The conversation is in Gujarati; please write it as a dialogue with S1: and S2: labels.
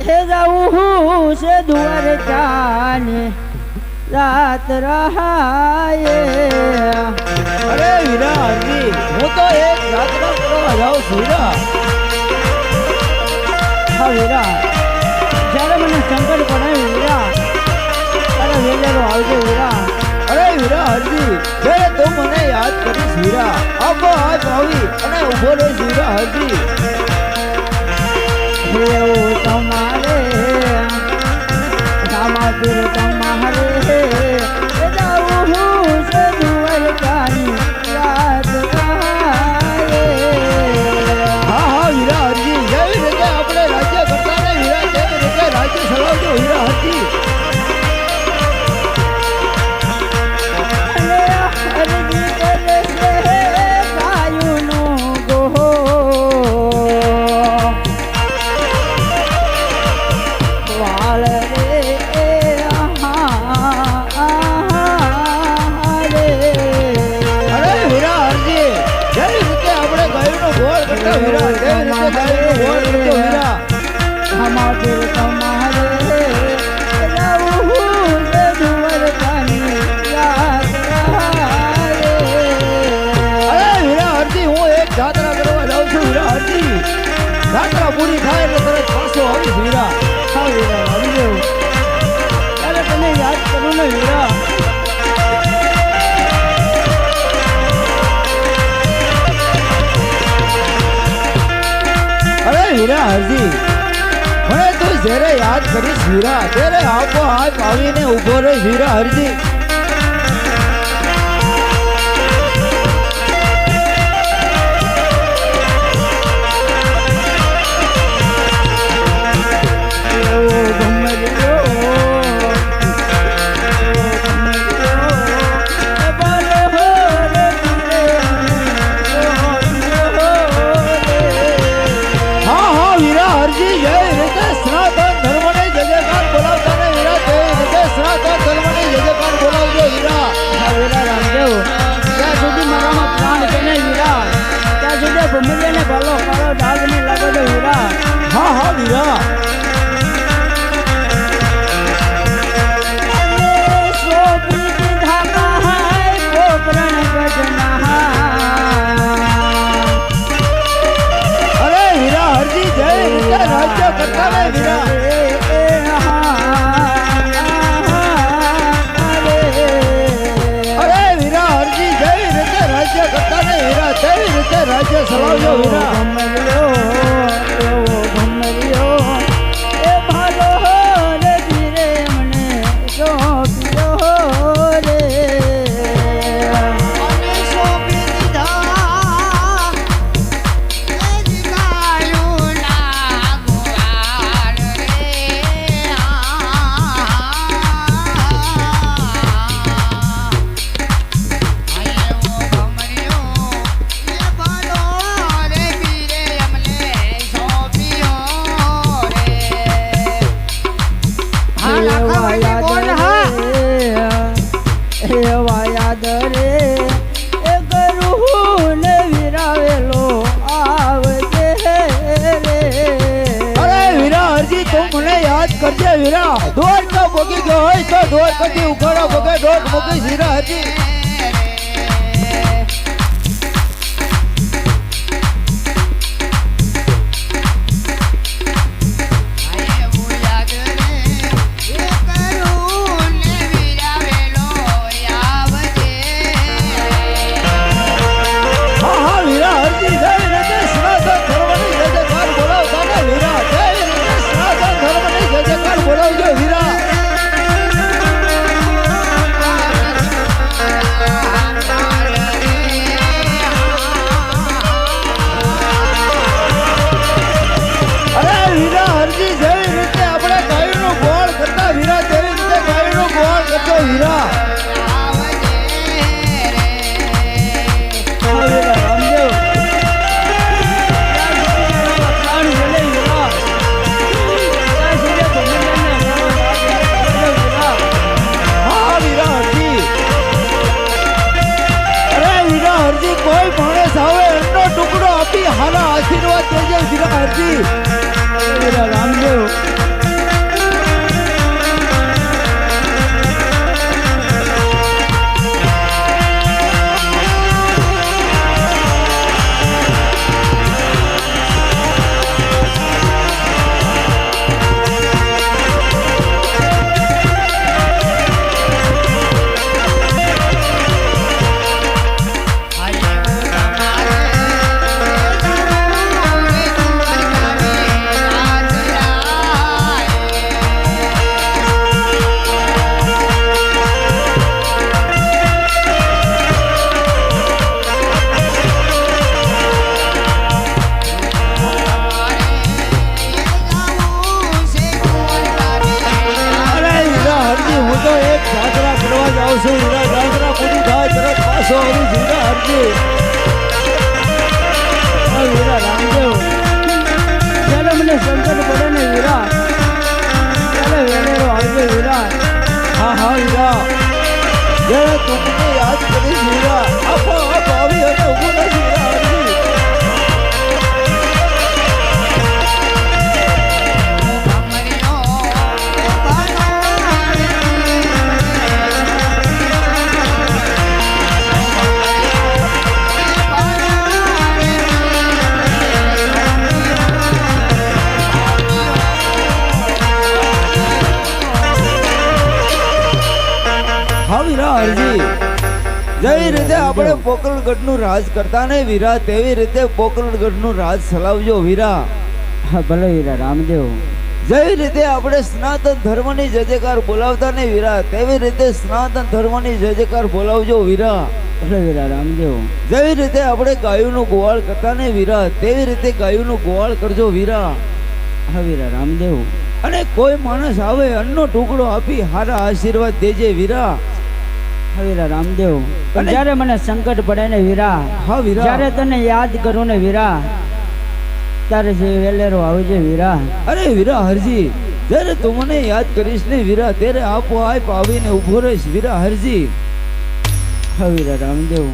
S1: हे जाऊ से દ્વારકાની રાત રહાયે।
S2: અરે વીરા હરજી, હું તો એક યાત્રા કરવા જાઉં છું વીરા।
S1: હા વીરા, જ્યારે મને સંકટ પડે વીરા ત્યારે વેલેરો આવજો વીરા।
S2: અરે વીરા હરજી, જ્યારે તું મને યાદ કરીશ વીરા, આખો હાથ આવી અને ઉભો રહીશ વીરા હરજી।
S1: એવું તમારે રામાપીર તમારે જાવું છે દ્વારકાની રાત રહાયે।
S2: હા હા વીરા હરજી, જેવી રીતે આપણે રાજ્ય કરતા ને વીરા, તેવી રીતે રાજ્ય ચલાવજો વીરા હરજી। યાત્રા પૂરી થાય એટલે તરત પાછો આવી વીરા।
S1: હા વીરા આવી ગયો, ત્યારે તને યાદ કરું ને વીરા।
S2: અરે વીરા હરજી, મને તું જ્યારે યાદ કરીશ વીરા, ત્યારે આપો હાથ આવીને ઉભો રહીશ વીરા હરજી।
S1: ભમરિયાને ભલો કાળો ડાઘ ને લાગો દો વીરા।
S2: હા હા વીરા, અરે વીરા હરજી, જય રીતે રાજ્ય કરતા ને વીરા। અરે વીરા હરજી, જય રીતે રાજ્ય કરતા ને વીરા, તેવી રીતે રાજ્ય ચલાવજો વીરા। કરજે વીરા, દ્વારકા ભોગી ગયો હોય તો દ્વારકાથી ઉઘાડા ભોગે દોટ મૂકી વીરા હરજી। બોલાવજો વીરા।
S1: વીરા ત્યારે વેલેરો આવજે વીરા.
S2: હા હા વીરા, જ્યારે તું મને યાદ કરીશ વીરા, આપોઆપ આવી અને ઊભો રહીશ વીરા હરજી. હા વીરા હરજી, જેવી રીતે આપણે પોકરણગઢનું રાજ કરતા ને વીરા, તેવી રીતે પોકરણગઢનું રાજ ચલાવજો વીરા.
S1: હા ભલે વીરા રામદેવ.
S2: જેવી રીતે આપણે સનાતન ધર્મની જય જયકાર બોલાવતા ને વીરા, તેવી રીતે સનાતન ધર્મની જય જયકાર બોલાવજો વીરા.
S1: ભલે વીરા રામદેવ.
S2: જેવી રીતે આપણે ગાયોનું ગોવાળ કરતા ને વીરા, તેવી રીતે ગાયોનું ગોવાળ કરજો વીરા.
S1: હા વીરા રામદેવ.
S2: અને કોઈ માણસ આવે અન્નનો ટુકડો આપી હારા આશીર્વાદ દેજે વીરા.
S1: હા વીરા રામદેવ. પણ
S2: અને-
S1: જ્યારે મને સંકટ પડે ને વીરા,
S2: હા વીરા,
S1: જ્યારે તને યાદ કરું ને વીરા, ત્યારે જે વેલેરો આવજે વીરા.
S2: અરે વીરા હરજી, જ્યારે તું મને યાદ કરીશ ને વીરા, ત્યારે આપોઆપ આવીને ઊભો રહીશ વીરા હરજી.
S1: હા વીરા રામદેવ.